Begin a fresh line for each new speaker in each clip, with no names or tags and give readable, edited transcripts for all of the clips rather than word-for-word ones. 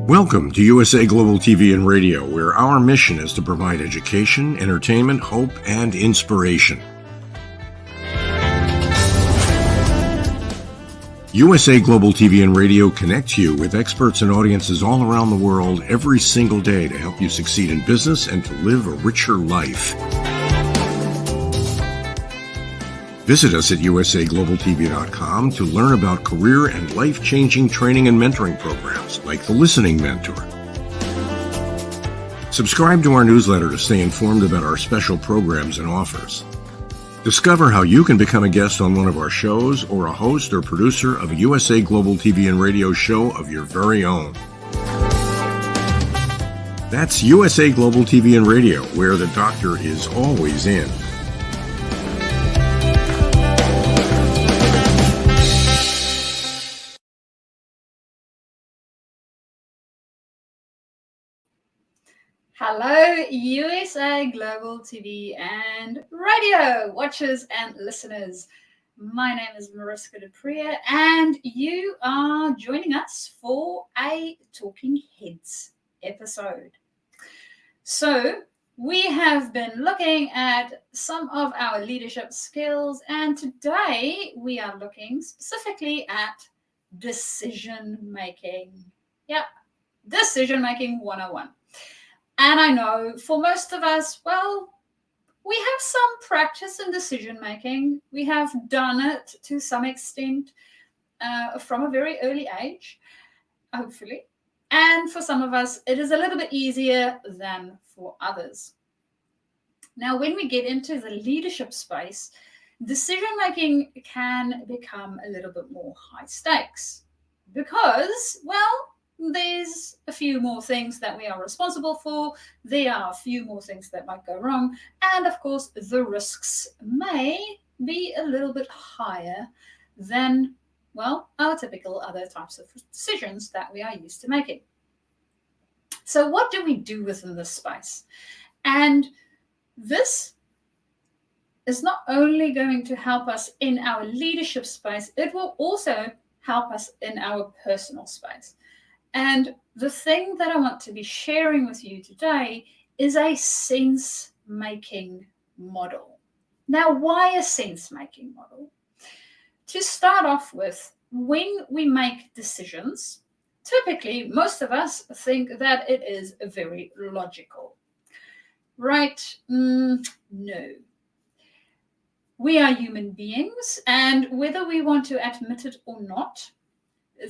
Welcome to USA Global TV and Radio, where our mission is to provide education, entertainment, hope, and inspiration. USA Global TV and Radio connects you with experts and audiences all around the world every single day to help you succeed in business and to live a richer life. Visit us at usaglobaltv.com to learn about career and life-changing training and mentoring programs like the Listening Mentor. Subscribe to our newsletter to stay informed about our special programs and offers. Discover how you can become a guest on one of our shows or a host or producer of a USA Global TV and Radio show of your very own. That's USA Global TV and Radio, where the doctor is always in.
Hello, USA Global TV and Radio watchers and listeners. My name is Mariska du Preez, and you are joining us for a Talking Heads episode. So, we have been looking at some of our leadership skills, and today we are looking specifically at decision making. Yep, decision making 101. And I know for most of us, well, we have some practice in decision making. We have done it to some extent from a very early age, hopefully. And for some of us, it is a little bit easier than for others. Now, when we get into the leadership space, decision making can become a little bit more high stakes because, well, there's a few more things that we are responsible for. There are a few more things that might go wrong. And of course, the risks may be a little bit higher than, well, our typical other types of decisions that we are used to making. So what do we do within this space? And this is not only going to help us in our leadership space, it will also help us in our personal space. And the thing that I want to be sharing with you today is a sense-making model. Now, why a sense-making model? To start off with, when we make decisions, typically most of us think that it is very logical. Right? No. We are human beings, and whether we want to admit it or not,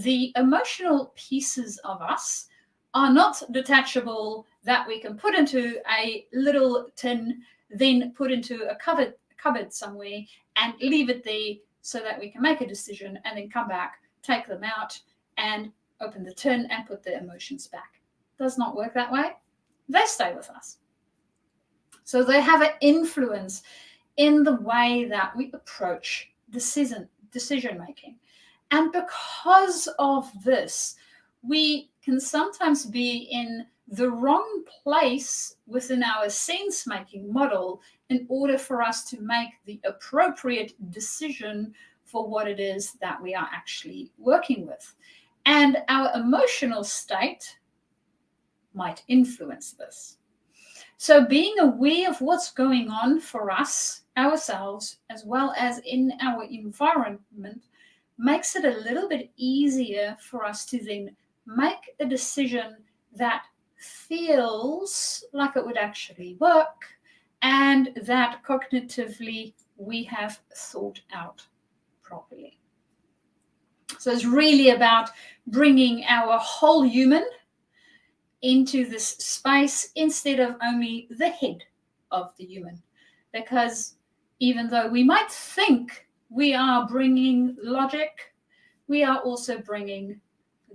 the emotional pieces of us are not detachable that we can put into a little tin, then put into a cupboard somewhere and leave it there so that we can make a decision and then come back, take them out and open the tin and put the emotions back. Does not work that way. They stay with us. So they have an influence in the way that we approach decision making. And because of this, we can sometimes be in the wrong place within our sense-making model in order for us to make the appropriate decision for what it is that we are actually working with. And our emotional state might influence this. So being aware of what's going on for us, ourselves, as well as in our environment, makes it a little bit easier for us to then make a decision that feels like it would actually work and that cognitively we have thought out properly. So it's really about bringing our whole human into this space instead of only the head of the human. Because even though we might think we are bringing logic, we are also bringing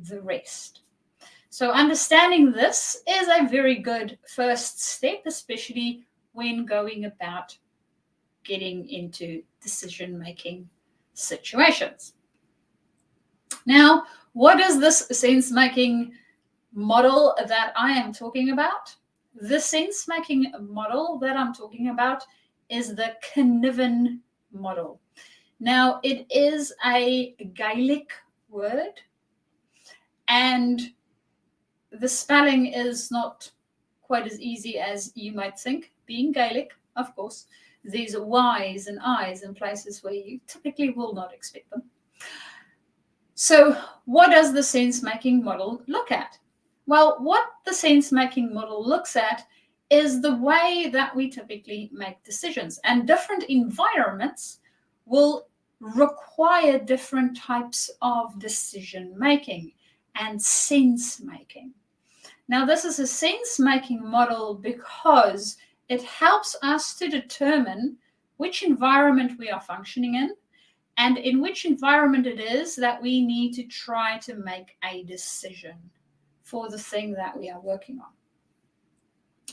the rest. So understanding this is a very good first step, especially when going about getting into decision-making situations. Now, what is this sense-making model that I am talking about? The sense-making model that I'm talking about is the Cynefin model. Now, it is a Gaelic word, and the spelling is not quite as easy as you might think. Being Gaelic, of course, these are Y's and I's in places where you typically will not expect them. So what does the sense-making model look at? Well, what the sense-making model looks at is the way that we typically make decisions. And different environments will require different types of decision-making and sense-making. Now, this is a sense-making model because it helps us to determine which environment we are functioning in and in which environment it is that we need to try to make a decision for the thing that we are working on.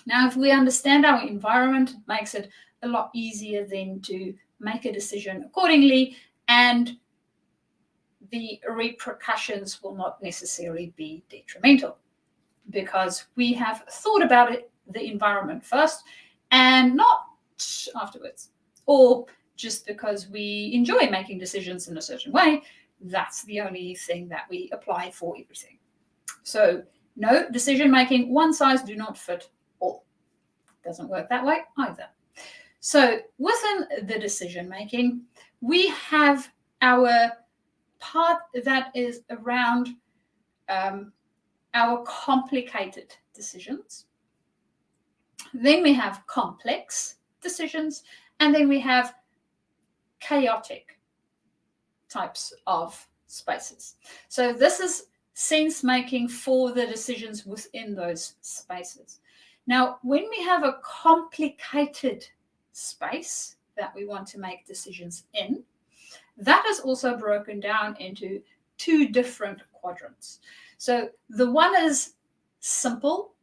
Now, if we understand our environment, it makes it a lot easier then to make a decision accordingly, and the repercussions will not necessarily be detrimental because we have thought about it, the environment first and not afterwards, or just because we enjoy making decisions in a certain way, that's the only thing that we apply for everything. So no, decision making, one size do not fit all. Doesn't work that way either. So within the decision making, we have our part that is around our complicated decisions. Then we have complex decisions, and then we have chaotic types of spaces. So this is sense making for the decisions within those spaces. Now, when we have a complicated space that we want to make decisions in, that is also broken down into two different quadrants. So the one is simple.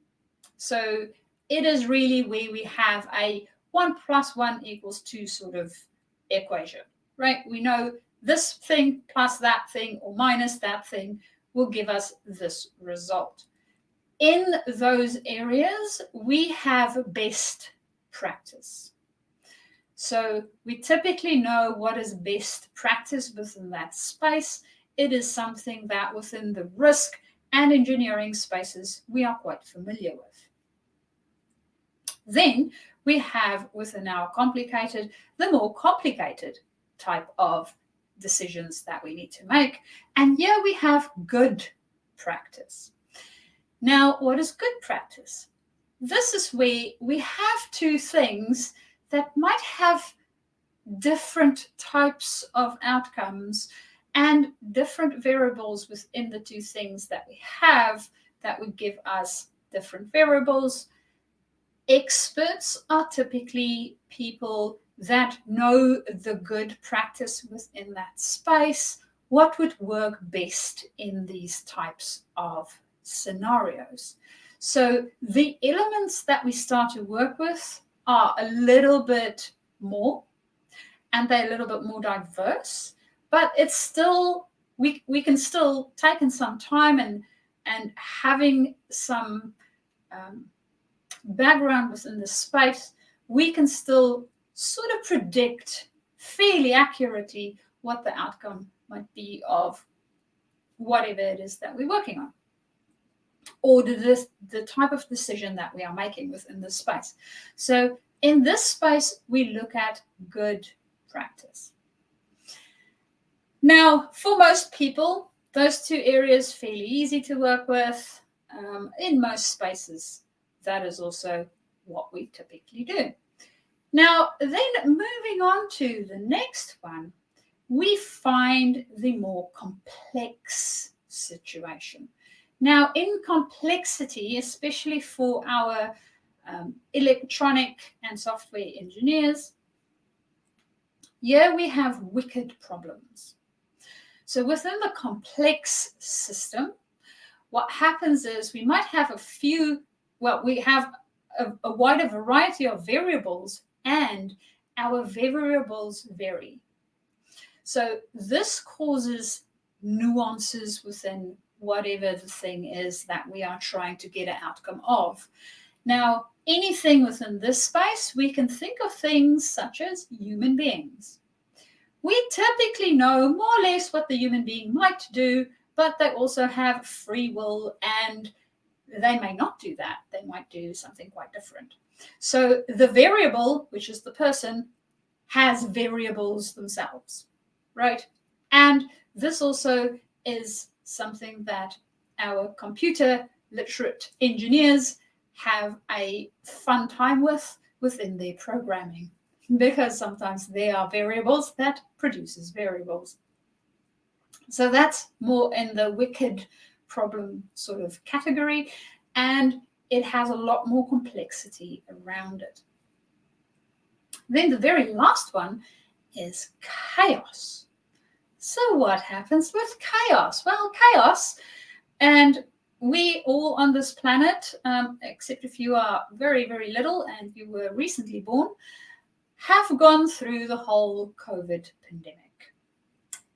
So it is really where we have a 1 + 1 = 2 sort of equation, right? We know this thing plus that thing or minus that thing will give us this result. In those areas, we have best practice. So we typically know what is best practice within that space. It is something that within the risk and engineering spaces we are quite familiar with. Then we have within our complicated, the more complicated type of decisions that we need to make. And here we have good practice. Now, what is good practice? This is where we have two things that might have different types of outcomes and different variables within the two things that we have that would give us different variables. Experts are typically people that know the good practice within that space, what would work best in these types of scenarios. So the elements that we start to work with are a little bit more, and they're a little bit more diverse, but it's still, we can still take in some time and having some background within the space, we can still sort of predict fairly accurately what the outcome might be of whatever it is that we're working on, or the type of decision that we are making within this space. So in this space, we look at good practice. Now, for most people, those two areas fairly easy to work with. In most spaces, that is also what we typically do. Now, then moving on to the next one, we find the more complex situation. Now, in complexity, especially for our electronic and software engineers, here we have wicked problems. So within the complex system, what happens is we might have we have a wider variety of variables, and our variables vary. So this causes nuances within whatever the thing is that we are trying to get an outcome of. Now, anything within this space, we can think of things such as human beings. We typically know more or less what the human being might do, but they also have free will and they may not do that. They might do something quite different. So the variable, which is the person, has variables themselves, right? And this also is something that our computer literate engineers have a fun time within their programming, because sometimes there are variables that produces variables. So that's more in the wicked problem sort of category, and it has a lot more complexity around it. Then the very last one is chaos. So what happens with chaos? Well, chaos, and we all on this planet, except if you are very, very little and you were recently born, have gone through the whole COVID pandemic.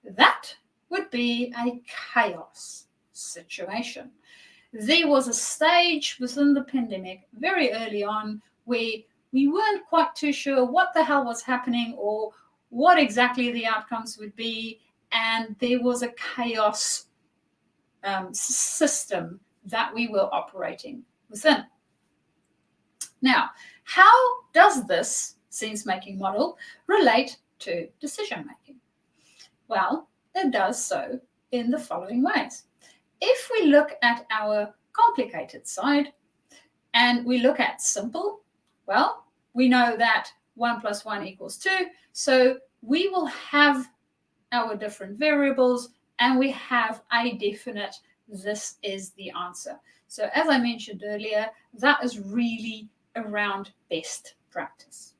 That would be a chaos situation. There was a stage within the pandemic very early on where we weren't quite too sure what the hell was happening or what exactly the outcomes would be, and there was a chaos system that we were operating within. Now, how does this sense-making model relate to decision-making? Well, it does so in the following ways. If we look at our complicated side and we look at simple, well, we know that 1 + 1 = 2, so we will have our different variables and we have a definite, this is the answer. So as I mentioned earlier, that is really around best practice,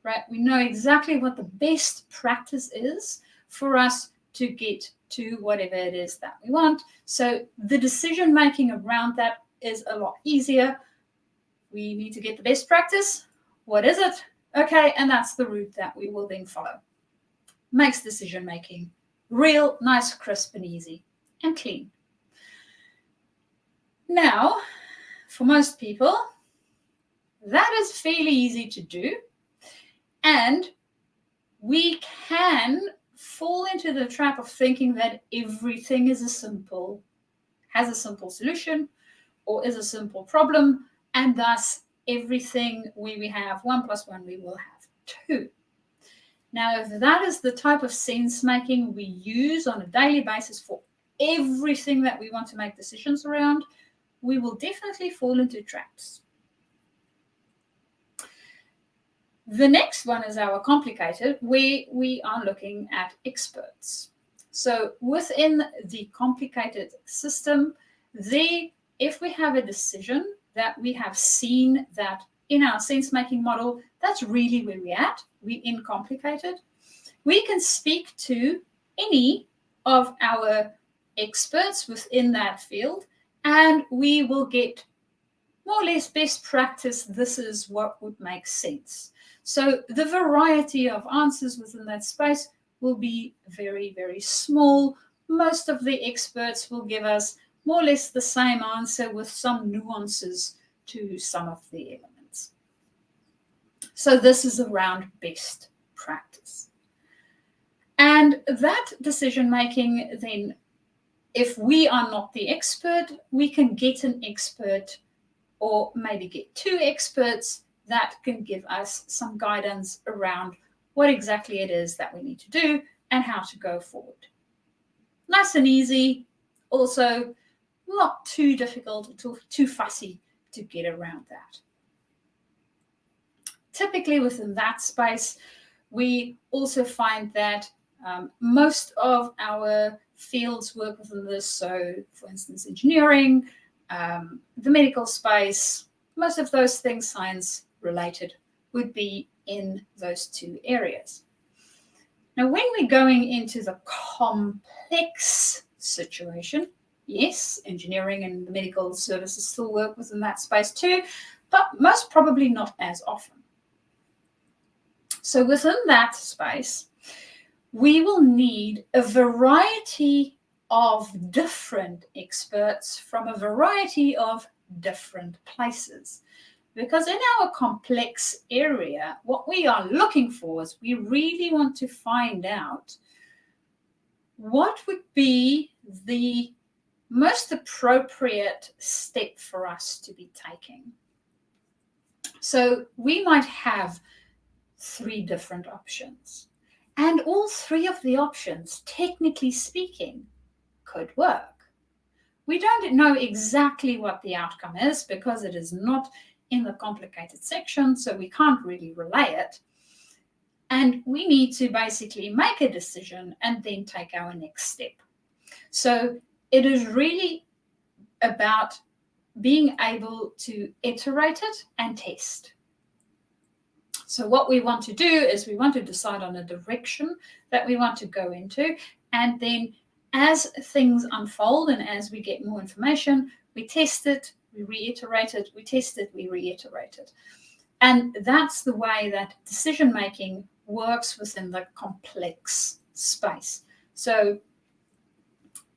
right? We know exactly what the best practice is for us to get to whatever it is that we want. So the decision making around that is a lot easier. We need to get the best practice. What is it? Okay, and that's the route that we will then follow. Makes decision making real nice, crisp, and easy, and clean. Now, for most people, that is fairly easy to do, and we can fall into the trap of thinking that everything is has a simple solution or is a simple problem, and thus everything where we have 1 + 1, we will have 2. Now, if that is the type of sense making we use on a daily basis for everything that we want to make decisions around, we will definitely fall into traps. The next one is our complicated, where we are looking at experts. So within the complicated system, if we have a decision that we have seen that in our sense-making model, that's really where we're at, we're in complicated, we can speak to any of our experts within that field, and we will get more or less best practice. This is what would make sense. So the variety of answers within that space will be very, very small. Most of the experts will give us more or less the same answer with some nuances to some of the elements. So this is around best practice. And that decision making, then, if we are not the expert, we can get an expert or maybe get 2 experts that can give us some guidance around what exactly it is that we need to do and how to go forward. Nice and easy, also not too difficult or too fussy to get around that. Typically within that space, we also find that most of our fields work within this. So, for instance, engineering, the medical space, most of those things science related would be in those 2 areas. Now, when we're going into the complex situation, yes, engineering and the medical services still work within that space too, but most probably not as often. So within that space, we will need a variety of different experts from a variety of different places. Because in our complex area, what we are looking for is we really want to find out what would be the most appropriate step for us to be taking. So we might have 3 different options, and all 3 of the options, technically speaking, could work. We don't know exactly what the outcome is because it is not in the complicated section, so we can't really relay it. And we need to basically make a decision and then take our next step. So it is really about being able to iterate it and test. So what we want to do is we want to decide on a direction that we want to go into, and then as things unfold and as we get more information, we test it, we reiterate it, we test it, we reiterate it. And that's the way that decision-making works within the complex space. So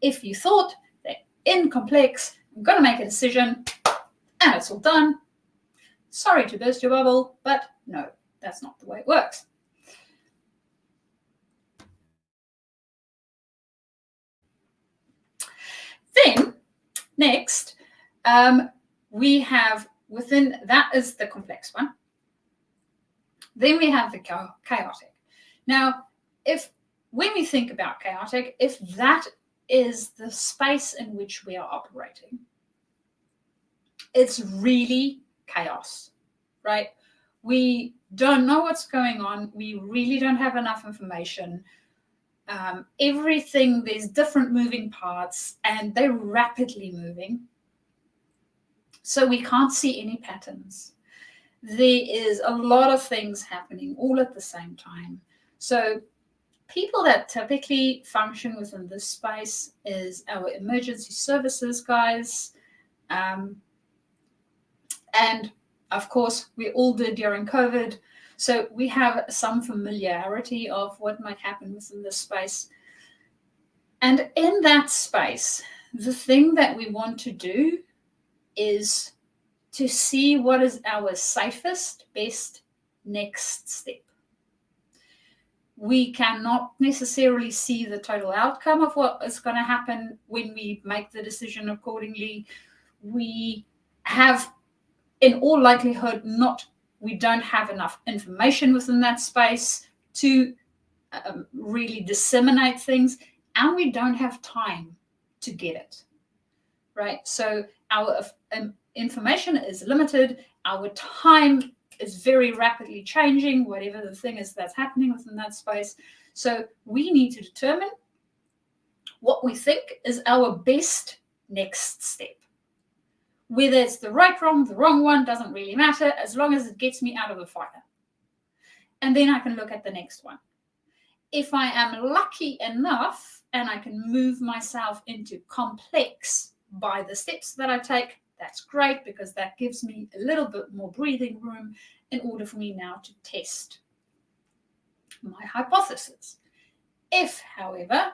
if you thought that in complex, I'm going to make a decision and it's all done, sorry to burst your bubble, but no, that's not the way it works. Then, next, we have within, that is the complex one. Then we have the chaotic. Now, when we think about chaotic, if that is the space in which we are operating, it's really chaos, right? We don't know what's going on. We really don't have enough information. Everything, there's different moving parts and they're rapidly moving. So we can't see any patterns. There is a lot of things happening all at the same time. So people that typically function within this space is our emergency services guys. And of course, we all did during COVID. So we have some familiarity of what might happen within this space. And in that space, the thing that we want to do is to see what is our safest, best next step. We cannot necessarily see the total outcome of what is going to happen when we make the decision accordingly. We have, in all likelihood, we don't have enough information within that space to really disseminate things, and we don't have time to get it, right? So our information is limited, our time is very rapidly changing, whatever the thing is that's happening within that space. So we need to determine what we think is our best next step. Whether it's the wrong one, doesn't really matter, as long as it gets me out of the fire. And then I can look at the next one. If I am lucky enough and I can move myself into complex by the steps that I take, that's great, because that gives me a little bit more breathing room in order for me now to test my hypothesis. If, however,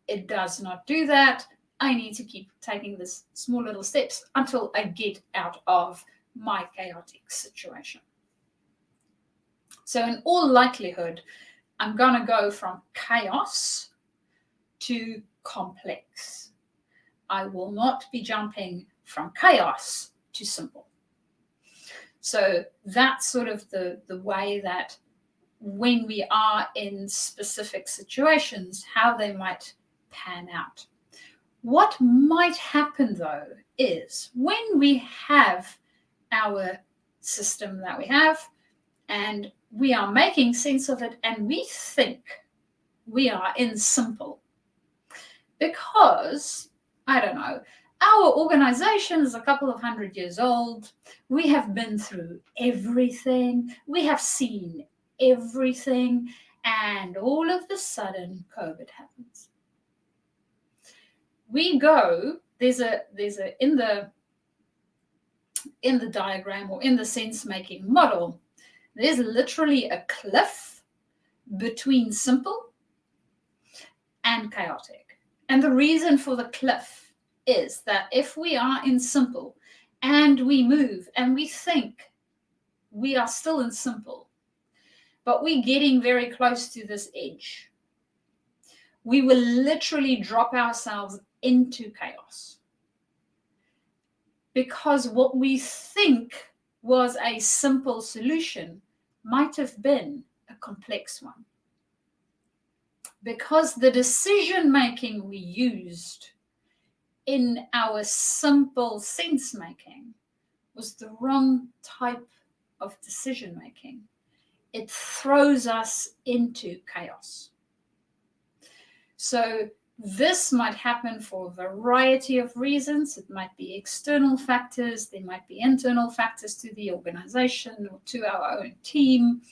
it does not do that, I need to keep taking this small little steps until I get out of my chaotic situation. So in all likelihood, I'm going to go from chaos to complex. I will not be jumping from chaos to simple. So that's sort of the way that when we are in specific situations, how they might pan out. What might happen, though, is when we have our system that we have and we are making sense of it and we think we are in simple, because, I don't know, our organization is a couple of 100 years old. We have been through everything. We have seen everything. And all of a sudden, COVID happens. We go, there's a in the diagram or in the sense-making model, there's literally a cliff between simple and chaotic. And the reason for the cliff is that if we are in simple and we move and we think we are still in simple, but we're getting very close to this edge, we will literally drop ourselves into chaos. because what we think was a simple solution might have been a complex one. Because the decision making we used in our simple sense making was the wrong type of decision making, it throws us into chaos. So this might happen for a variety of reasons. It might be external factors, there might be internal factors to the organization or to our own team.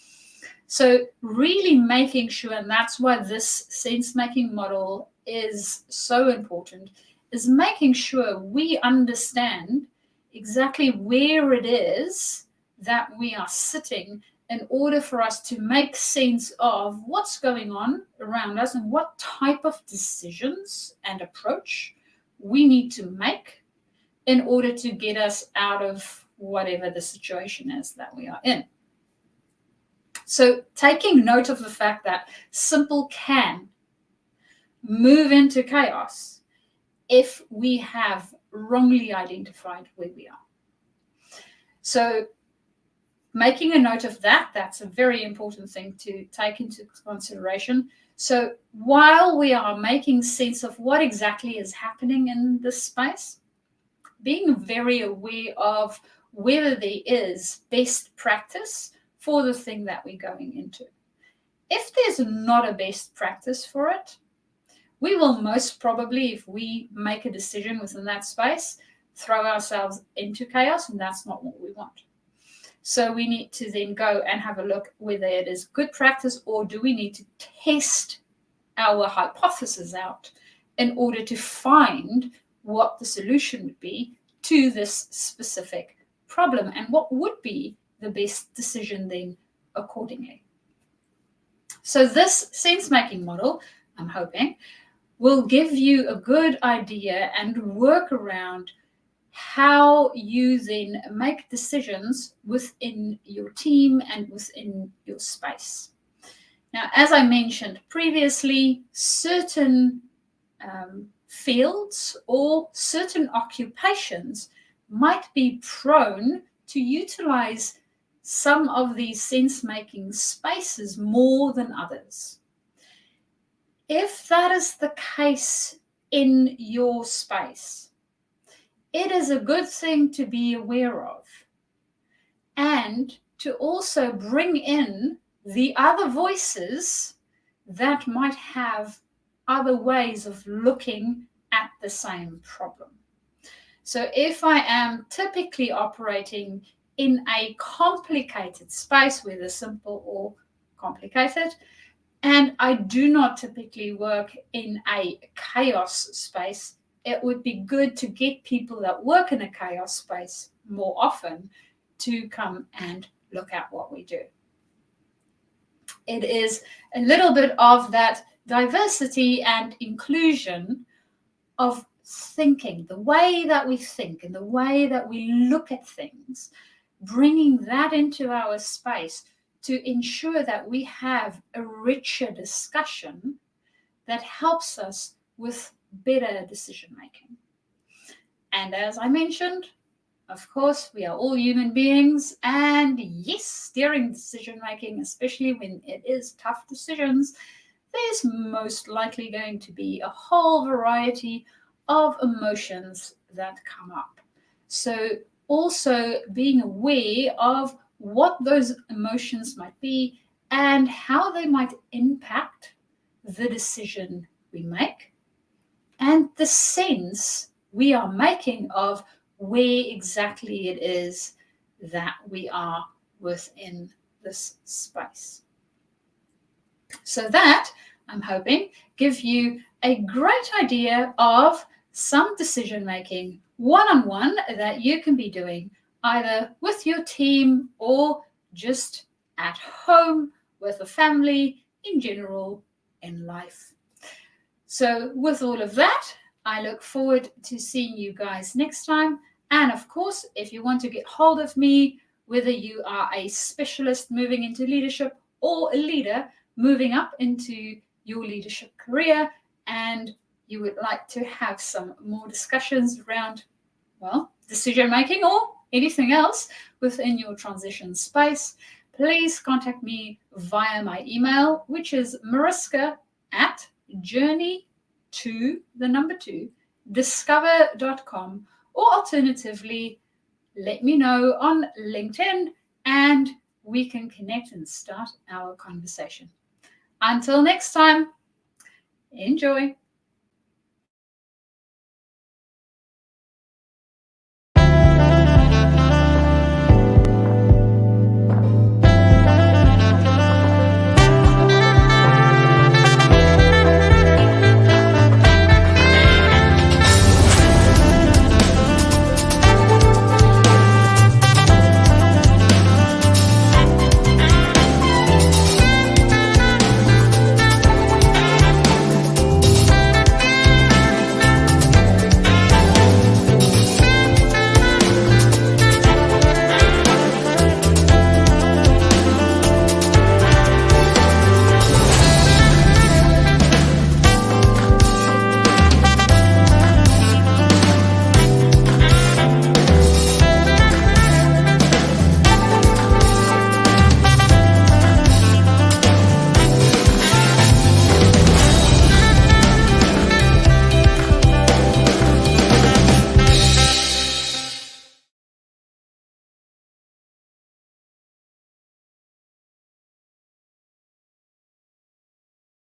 So really making sure, and that's why this sense-making model is so important, is making sure we understand exactly where it is that we are sitting in order for us to make sense of what's going on around us and what type of decisions and approach we need to make in order to get us out of whatever the situation is that we are in. So taking note of the fact that simple can move into chaos if we have wrongly identified where we are. So making a note of that, that's a very important thing to take into consideration. So while we are making sense of what exactly is happening in this space, being very aware of whether there is best practice for the thing that we're going into. If there's not a best practice for it, we will most probably, if we make a decision within that space, throw ourselves into chaos, and that's not what we want. So we need to then go and have a look whether it is good practice, or do we need to test our hypothesis out in order to find what the solution would be to this specific problem, and what would be the best decision then accordingly. So this sense-making model, I'm hoping, will give you a good idea and work around how you then make decisions within your team and within your space. Now, as I mentioned previously, certain fields or certain occupations might be prone to utilize some of these sense-making spaces more than others. If that is the case in your space, it is a good thing to be aware of, and to also bring in the other voices that might have other ways of looking at the same problem. So if I am typically operating in a complicated space, whether simple or complicated, and I do not typically work in a chaos space, it would be good to get people that work in a chaos space more often to come and look at what we do. It is a little bit of that diversity and inclusion of thinking, the way that we think and the way that we look at things, bringing that into our space to ensure that we have a richer discussion that helps us with better decision making. And as I mentioned, of course, we are all human beings, and yes, during decision making, especially when it is tough decisions, there's most likely going to be a whole variety of emotions that come up. So also being aware of what those emotions might be and how they might impact the decision we make and the sense we are making of where exactly it is that we are within this space. So that, I'm hoping, gives you a great idea of some decision making one-on-one that you can be doing either with your team or just at home with a family, in general, in life. So with all of that, I look forward to seeing you guys next time. And of course, if you want to get hold of me, whether you are a specialist moving into leadership or a leader moving up into your leadership career, and you would like to have some more discussions around decision making or anything else within your transition space, please contact me via my email, which is mariska@journey2discover.com, or alternatively, let me know on LinkedIn and we can connect and start our conversation. Until next time, enjoy.